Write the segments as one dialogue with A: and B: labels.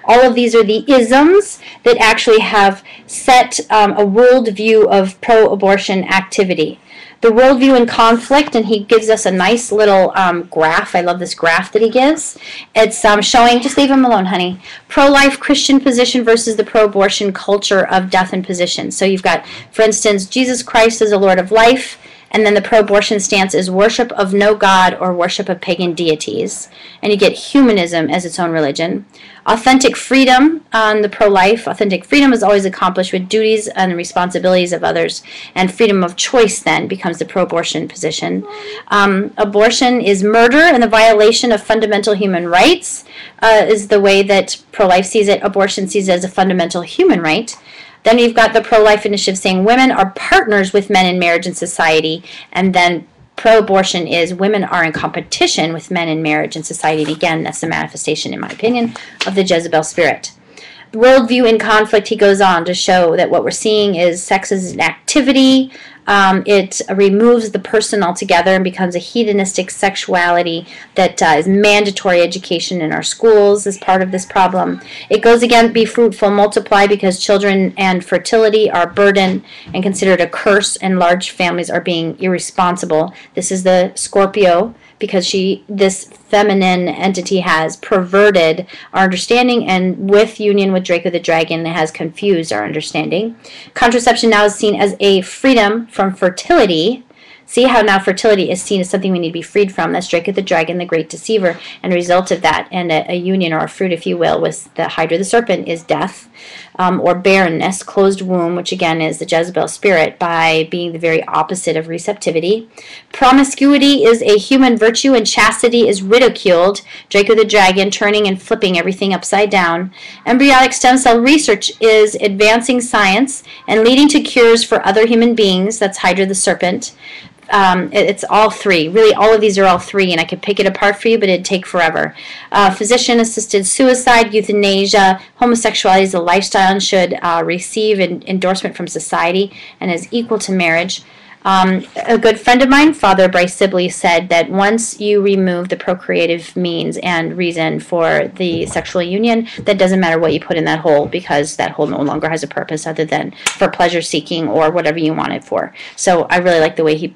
A: All of these are the isms that actually have set a worldview of pro-abortion activity. The worldview in conflict, and he gives us a nice little graph. I love this graph that he gives. It's showing, just leave him alone, honey, pro-life Christian position versus the pro-abortion culture of death and position. So you've got, for instance, Jesus Christ is the Lord of life, and then the pro-abortion stance is worship of no God or worship of pagan deities. And you get humanism as its own religion. Authentic freedom on the pro-life. Authentic freedom is always accomplished with duties and responsibilities of others. And freedom of choice then becomes the pro-abortion position. Abortion is murder and the violation of fundamental human rights is the way that pro-life sees it. Abortion sees it as a fundamental human right. Then you've got the pro-life initiative saying women are partners with men in marriage and society. And then pro-abortion is women are in competition with men in marriage and society. And again, that's the manifestation, in my opinion, of the Jezebel spirit. Worldview in conflict, he goes on to show that what we're seeing is sex is an activity. It removes the person altogether and becomes a hedonistic sexuality that is mandatory education in our schools as part of this problem. It goes again, be fruitful, multiply, because children and fertility are a burden and considered a curse, and large families are being irresponsible. This is the Scorpio, because this feminine entity has perverted our understanding, and with union with Draco the Dragon, it has confused our understanding. Contraception now is seen as a freedom from fertility. See how now fertility is seen as something we need to be freed from. That's Draco the Dragon, the great deceiver, and a result of that, and a union or a fruit, if you will, with the Hydra the serpent is death. Or barrenness, closed womb, which again is the Jezebel spirit, by being the very opposite of receptivity. Promiscuity is a human virtue, and chastity is ridiculed. Draco the Dragon turning and flipping everything upside down. Embryonic stem cell research is advancing science and leading to cures for other human beings. That's Hydra the serpent. It's all three. Really, all of these are all three, and I could pick it apart for you, but it'd take forever. Physician-assisted suicide, euthanasia, homosexuality is a lifestyle and should receive endorsement from society and is equal to marriage. A good friend of mine, Father Bryce Sibley, said that once you remove the procreative means and reason for the sexual union, that doesn't matter what you put in that hole, because that hole no longer has a purpose other than for pleasure seeking or whatever you want it for. So I really like the way he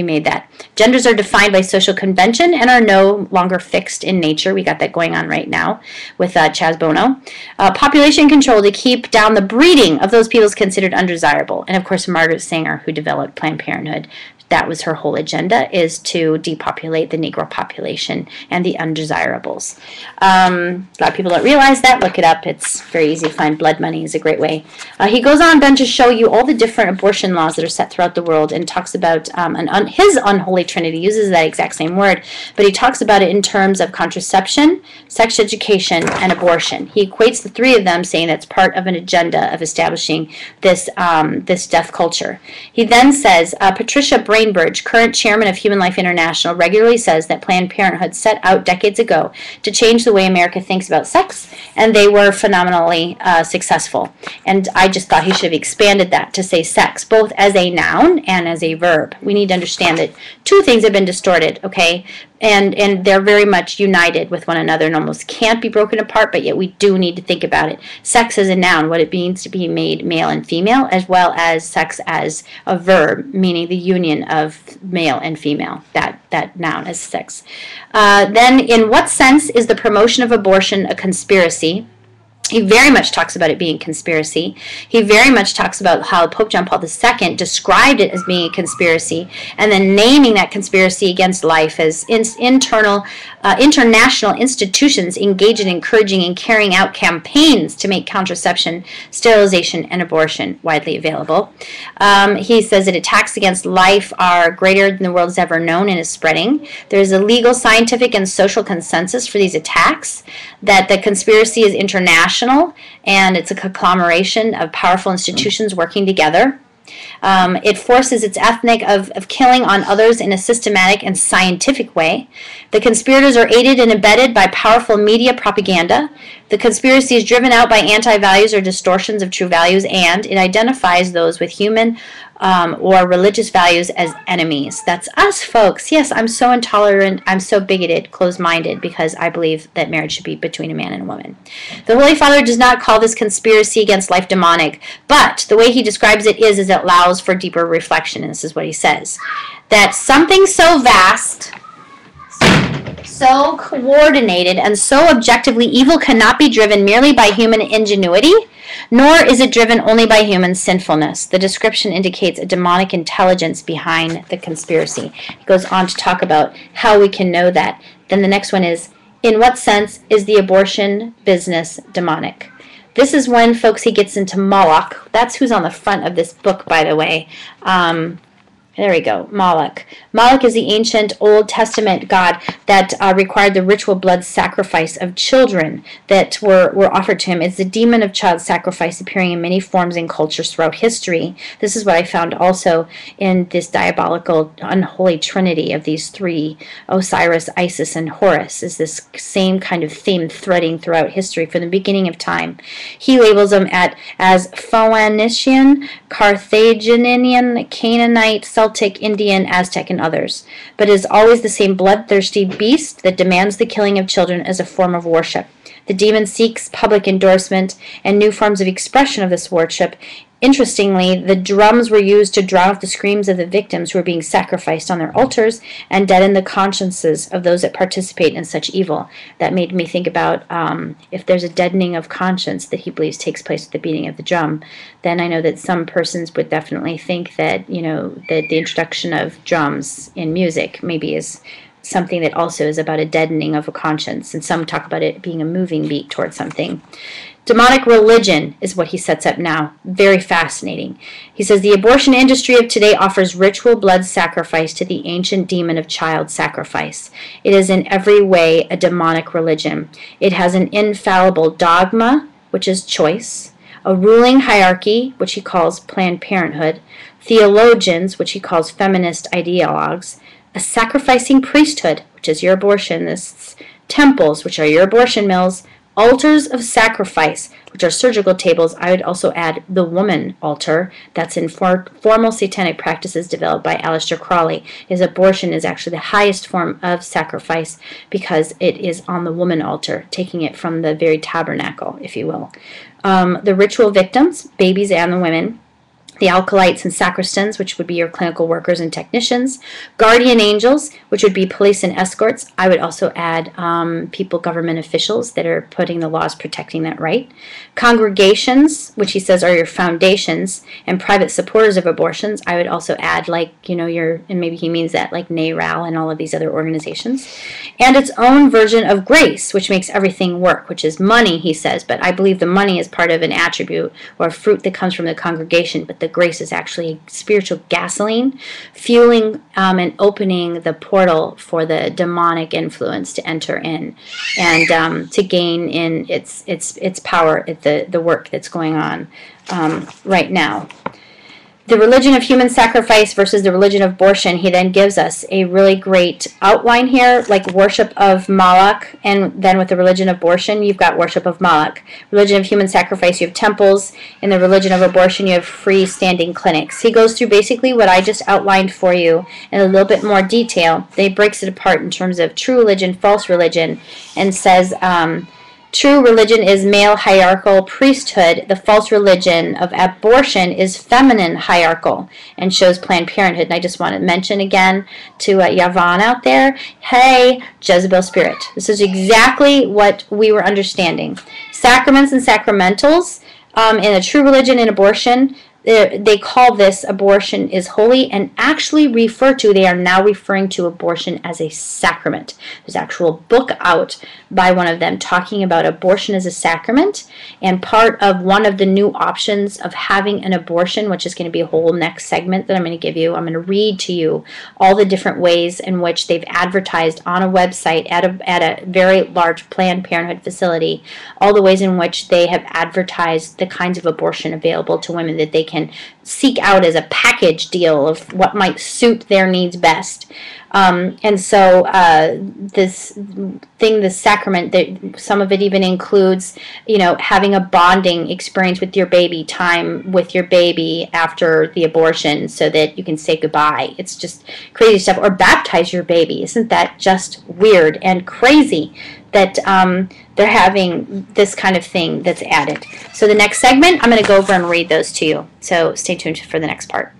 A: made that. Genders are defined by social convention and are no longer fixed in nature. We got that going on right now with Chaz Bono. Population control to keep down the breeding of those peoples considered undesirable. And of course, Margaret Sanger, who developed Planned Parenthood, that was her whole agenda, is to depopulate the Negro population and the undesirables. A lot of people don't realize that. Look it up. It's very easy to find. Blood money is a great way. He goes on then to show you all the different abortion laws that are set throughout the world, and talks about his unholy trinity, uses that exact same word, but he talks about it in terms of contraception, sex education, and abortion. He equates the three of them, saying that's part of an agenda of establishing this death culture. He then says, Patricia Brainbridge, current chairman of Human Life International, regularly says that Planned Parenthood set out decades ago to change the way America thinks about sex, and they were phenomenally successful. And I just thought he should have expanded that to say sex, both as a noun and as a verb. We need to understand that two things have been distorted, okay? And they're very much united with one another and almost can't be broken apart, but yet we do need to think about it. Sex as a noun, what it means to be made male and female, as well as sex as a verb, meaning the union of male and female, that noun as sex. Then, in what sense is the promotion of abortion a conspiracy? He very much talks about it being conspiracy. He very much talks about how Pope John Paul II described it as being a conspiracy, and then naming that conspiracy against life as international institutions engage in encouraging and carrying out campaigns to make contraception, sterilization, and abortion widely available. He says that attacks against life are greater than the world has ever known and is spreading. There's a legal, scientific, and social consensus for these attacks, that the conspiracy is international, and it's a conglomeration of powerful institutions working together. It forces its ethnic of killing on others in a systematic and scientific way. The conspirators are aided and abetted by powerful media propaganda. The conspiracy is driven out by anti-values or distortions of true values, and it identifies those with human or religious values as enemies. That's us, folks. Yes, I'm so intolerant, I'm so bigoted, closed-minded, because I believe that marriage should be between a man and a woman. The Holy Father does not call this conspiracy against life demonic, but the way he describes it is it allows for deeper reflection, and this is what he says. That something so vast, so coordinated, and so objectively evil cannot be driven merely by human ingenuity, nor is it driven only by human sinfulness. The description indicates a demonic intelligence behind the conspiracy. It goes on to talk about how we can know that. Then the next one is, in what sense is the abortion business demonic? This is when, folks, he gets into Moloch. That's who's on the front of this book, by the way. There we go, Moloch. Moloch is the ancient Old Testament god that required the ritual blood sacrifice of children that were offered to him. It's the demon of child sacrifice appearing in many forms and cultures throughout history. This is what I found also in this diabolical, unholy trinity of these three, Osiris, Isis, and Horus, is this same kind of theme threading throughout history from the beginning of time. He labels them as Phoenician, Carthaginian, Canaanite, Celtic, Indian, Aztec, and others, but is always the same bloodthirsty beast that demands the killing of children as a form of worship. The demon seeks public endorsement and new forms of expression of this worship. Interestingly, the drums were used to drown out the screams of the victims who were being sacrificed on their altars and deaden the consciences of those that participate in such evil. That made me think about if there's a deadening of conscience that he believes takes place with the beating of the drum, then I know that some persons would definitely think that, that the introduction of drums in music maybe is something that also is about a deadening of a conscience, and some talk about it being a moving beat towards something. Demonic religion is what he sets up now. Very fascinating. He says the abortion industry of today offers ritual blood sacrifice to the ancient demon of child sacrifice. It is in every way a demonic religion. It has an infallible dogma, which is choice, a ruling hierarchy, which he calls Planned Parenthood, theologians, which he calls feminist ideologues, a sacrificing priesthood, which is your abortionists, temples, which are your abortion mills, altars of sacrifice, which are surgical tables. I would also add the woman altar. That's in formal satanic practices developed by Aleister Crowley. His abortion is actually the highest form of sacrifice because it is on the woman altar, taking it from the very tabernacle, if you will. The ritual victims, babies and the women, the alkalites and sacristans, which would be your clinical workers and technicians, guardian angels, which would be police and escorts. I would also add government officials that are putting the laws protecting that right. Congregations, which he says are your foundations, and private supporters of abortions. I would also add, and maybe he means that, like NARAL and all of these other organizations. And its own version of grace, which makes everything work, which is money, he says, but I believe the money is part of an attribute or a fruit that comes from the congregation, but the grace is actually spiritual gasoline, fueling and opening the portal for the demonic influence to enter in and to gain in its power at the work that's going on right now. The religion of human sacrifice versus the religion of abortion, he then gives us a really great outline here, like worship of Moloch, and then with the religion of abortion, you've got worship of Moloch. Religion of human sacrifice, you have temples. In the religion of abortion, you have freestanding clinics. He goes through basically what I just outlined for you in a little bit more detail. Then he breaks it apart in terms of true religion, false religion, and says true religion is male hierarchical priesthood. The false religion of abortion is feminine hierarchical and shows Planned Parenthood. And I just want to mention again to Yavan out there, hey, Jezebel spirit. This is exactly what we were understanding. Sacraments and sacramentals in a true religion and abortion, they call this abortion is holy and actually they are now referring to abortion as a sacrament. There's an actual book out by one of them talking about abortion as a sacrament, and part of one of the new options of having an abortion, which is going to be a whole next segment that I'm going to give you. I'm going to read to you all the different ways in which they've advertised on a website at a very large Planned Parenthood facility, all the ways in which they have advertised the kinds of abortion available to women that they can can seek out as a package deal of what might suit their needs best. And so this sacrament, that some of it even includes, having a bonding experience with your baby, time with your baby after the abortion so that you can say goodbye. It's just crazy stuff. Or baptize your baby. Isn't that just weird and crazy that they're having this kind of thing that's added? So the next segment, I'm going to go over and read those to you. So stay tuned for the next part.